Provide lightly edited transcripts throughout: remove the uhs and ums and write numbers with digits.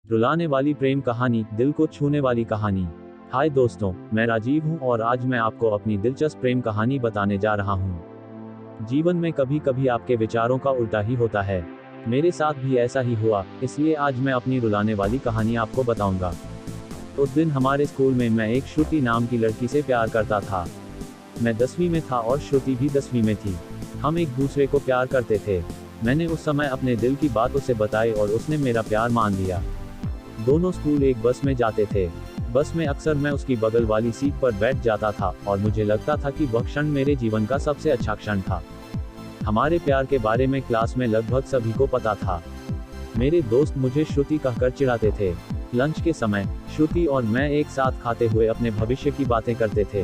रुलाने वाली प्रेम कहानी, दिल को छूने वाली कहानी। हाय दोस्तों, मैं राजीव हूं और आज मैं आपको अपनी दिलचस्प प्रेम कहानी बताने जा रहा हूं। जीवन में कभी कभी आपके विचारों का उल्टा ही होता है। मेरे साथ भी ऐसा ही हुआ, इसलिए आज मैं अपनी रुलाने वाली कहानी आपको बताऊंगा। उस दिन हमारे स्कूल में मैं एक श्रुति नाम की लड़की से प्यार करता था। मैं 10वीं में था और श्रुति भी 10वीं में थी। हम एक दूसरे को प्यार करते थे। मैंने उस समय अपने दिल की बात उसे बताई और उसने मेरा प्यार मान लिया। दोनों स्कूल एक बस में जाते थे। बस में अक्सर मैं उसकी बगल वाली सीट पर बैठ जाता था और मुझे लगता था कि वह क्षण मेरे जीवन का सबसे अच्छा क्षण था। हमारे प्यार के बारे में क्लास में लगभग सभी को पता था। मेरे दोस्त मुझे श्रुति कहकर चिढ़ाते थे। लंच के समय श्रुति और मैं एक साथ खाते हुए अपने भविष्य की बातें करते थे।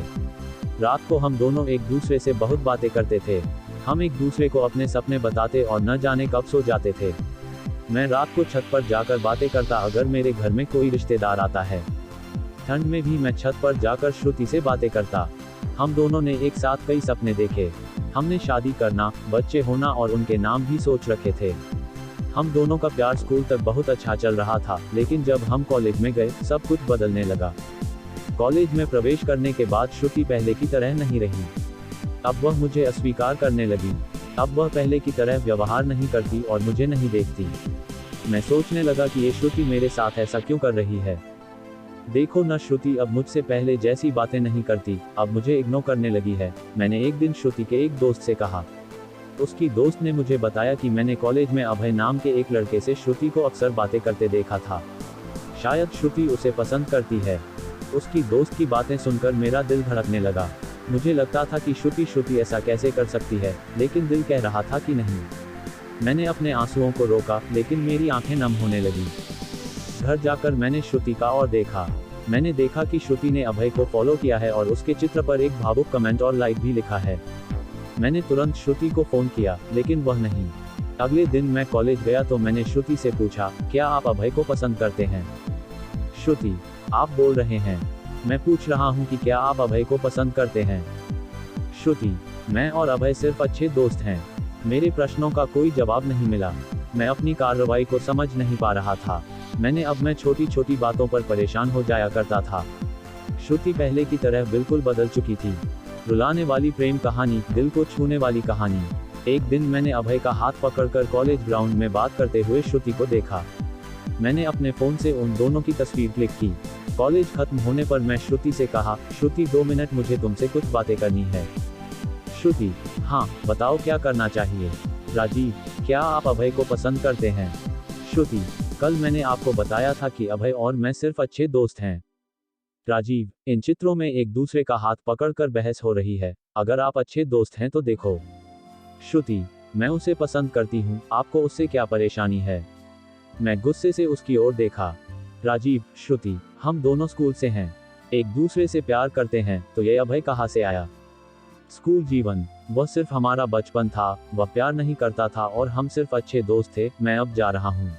रात को हम दोनों एक दूसरे से बहुत बातें करते थे। हम एक दूसरे को अपने सपने बताते और न जाने कब सो जाते थे। मैं रात को छत पर जाकर बातें करता अगर मेरे घर में कोई रिश्तेदार आता है। ठंड में भी मैं छत पर जाकर श्रुति से बातें करता। हम दोनों ने एक साथ कई सपने देखे। हमने शादी करना, बच्चे होना और उनके नाम भी सोच रखे थे। हम दोनों का प्यार स्कूल तक बहुत अच्छा चल रहा था, लेकिन जब हम कॉलेज में गए सब कुछ बदलने लगा। कॉलेज में प्रवेश करने के बाद श्रुति पहले की तरह नहीं रही। अब वह मुझे अस्वीकार करने लगी। अब वह पहले की तरह व्यवहार नहीं करती और मुझे नहीं देखती। मैं सोचने लगा कि ये श्रुति मेरे साथ ऐसा क्यों कर रही है। देखो न, श्रुति अब मुझसे पहले जैसी बातें नहीं करती, अब मुझे इग्नोर करने लगी है। मैंने एक दिन श्रुति के एक दोस्त से कहा। उसकी दोस्त ने मुझे बताया कि मैंने कॉलेज में अभय नाम के एक लड़के से श्रुति को अक्सर बातें करते देखा था। शायद श्रुति उसे पसंद करती है। उसकी दोस्त की बातें सुनकर मेरा दिल धड़कने लगा। मुझे लगता था कि श्रुति ऐसा कैसे कर सकती है, लेकिन दिल कह रहा था कि नहीं। मैंने अपने आंसुओं को रोका, लेकिन मेरी आंखें नम होने लगी। घर जाकर मैंने श्रुति का और देखा। मैंने देखा कि श्रुति ने अभय को फॉलो किया है और उसके चित्र पर एक भावुक कमेंट और लाइक भी लिखा है। मैंने तुरंत श्रुति को फोन किया, लेकिन वह नहीं। अगले दिन मैं कॉलेज गया तो मैंने श्रुति से पूछा, क्या आप अभय को पसंद करते हैं? श्रुति, आप बोल रहे हैं? मैं पूछ रहा हूं कि क्या आप अभय को पसंद करते हैं? श्रुति, मैं और अभय सिर्फ अच्छे दोस्त हैं। मेरे प्रश्नों का कोई जवाब नहीं मिला। मैं अपनी कार्रवाई को समझ नहीं पा रहा था। मैं छोटी छोटी बातों पर परेशान हो जाया करता था। श्रुति पहले की तरह बिल्कुल बदल चुकी थी। रुलाने वाली प्रेम कहानी, दिल को छूने वाली कहानी। एक दिन मैंने अभय का हाथ पकड़कर कॉलेज ग्राउंड में बात करते हुए श्रुति को देखा। मैंने अपने फोन से उन दोनों की तस्वीर क्लिक की। कॉलेज खत्म होने पर मैं श्रुति से कहा, श्रुति 2 मिनट मुझे तुमसे कुछ बातें करनी है। श्रुति, हाँ बताओ क्या करना चाहिए? राजीव, क्या आप अभय को पसंद करते हैं? श्रुति, कल मैंने आपको बताया था कि अभय और मैं सिर्फ अच्छे दोस्त हैं। राजीव, इन चित्रों में एक दूसरे का हाथ पकड़कर बहस हो रही है। अगर आप अच्छे दोस्त हैं तो देखो। श्रुति, मैं उसे पसंद करती हूँ, आपको उससे क्या परेशानी है? मैं गुस्से से उसकी ओर देखा। राजीव, श्रुति, हम दोनों स्कूल से हैं, एक दूसरे से प्यार करते हैं, तो ये अभय कहाँ से आया? स्कूल जीवन, वह सिर्फ हमारा बचपन था। वह प्यार नहीं करता था और हम सिर्फ अच्छे दोस्त थे। मैं अब जा रहा हूँ।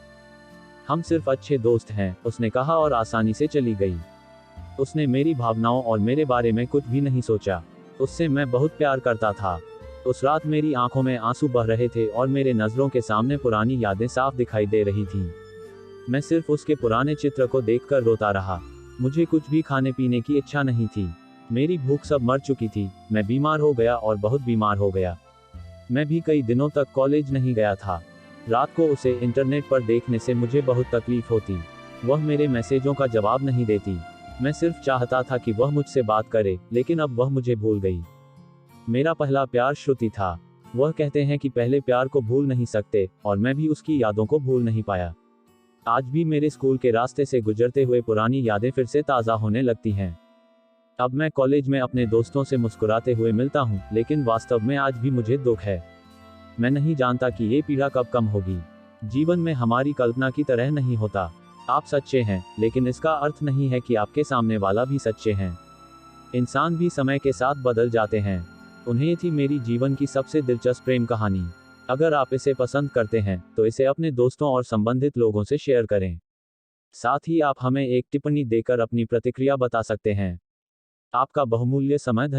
हम सिर्फ अच्छे दोस्त हैं, उसने कहा और आसानी से चली गई। उसने मेरी भावनाओं और मेरे बारे में कुछ भी नहीं सोचा। उससे मैं बहुत प्यार करता था। उस रात मेरी आंखों में आंसू बह रहे थे और मेरे नज़रों के सामने पुरानी यादें साफ दिखाई दे रही थीं। मैं सिर्फ उसके पुराने चित्र को देखकर रोता रहा। मुझे कुछ भी खाने पीने की इच्छा नहीं थी। मेरी भूख सब मर चुकी थी। मैं बीमार हो गया और बहुत बीमार हो गया। मैं भी कई दिनों तक कॉलेज नहीं गया था। रात को उसे इंटरनेट पर देखने से मुझे बहुत तकलीफ होती। वह मेरे मैसेजों का जवाब नहीं देती। मैं सिर्फ चाहता था कि वह मुझसे बात करे, लेकिन अब वह मुझे भूल गई। मेरा पहला प्यार श्रुति था। वह कहते हैं कि पहले प्यार को भूल नहीं सकते, और मैं भी उसकी यादों को भूल नहीं पाया। आज भी मेरे स्कूल के रास्ते से गुजरते हुए पुरानी यादें फिर से ताज़ा होने लगती हैं। अब मैं कॉलेज में अपने दोस्तों से मुस्कुराते हुए मिलता हूँ, लेकिन वास्तव में आज भी मुझे दुख है। मैं नहीं जानता कि ये पीड़ा कब कम होगी। जीवन में हमारी कल्पना की तरह नहीं होता। आप सच्चे हैं, लेकिन इसका अर्थ नहीं है कि आपके सामने वाला भी सच्चे हैं। इंसान भी समय के साथ बदल जाते हैं। उन्हें थी मेरी जीवन की सबसे दिलचस्प प्रेम कहानी। अगर आप इसे पसंद करते हैं तो इसे अपने दोस्तों और संबंधित लोगों से शेयर करें। साथ ही आप हमें एक टिप्पणी देकर अपनी प्रतिक्रिया बता सकते हैं। आपका बहुमूल्य समय धन्यवाद।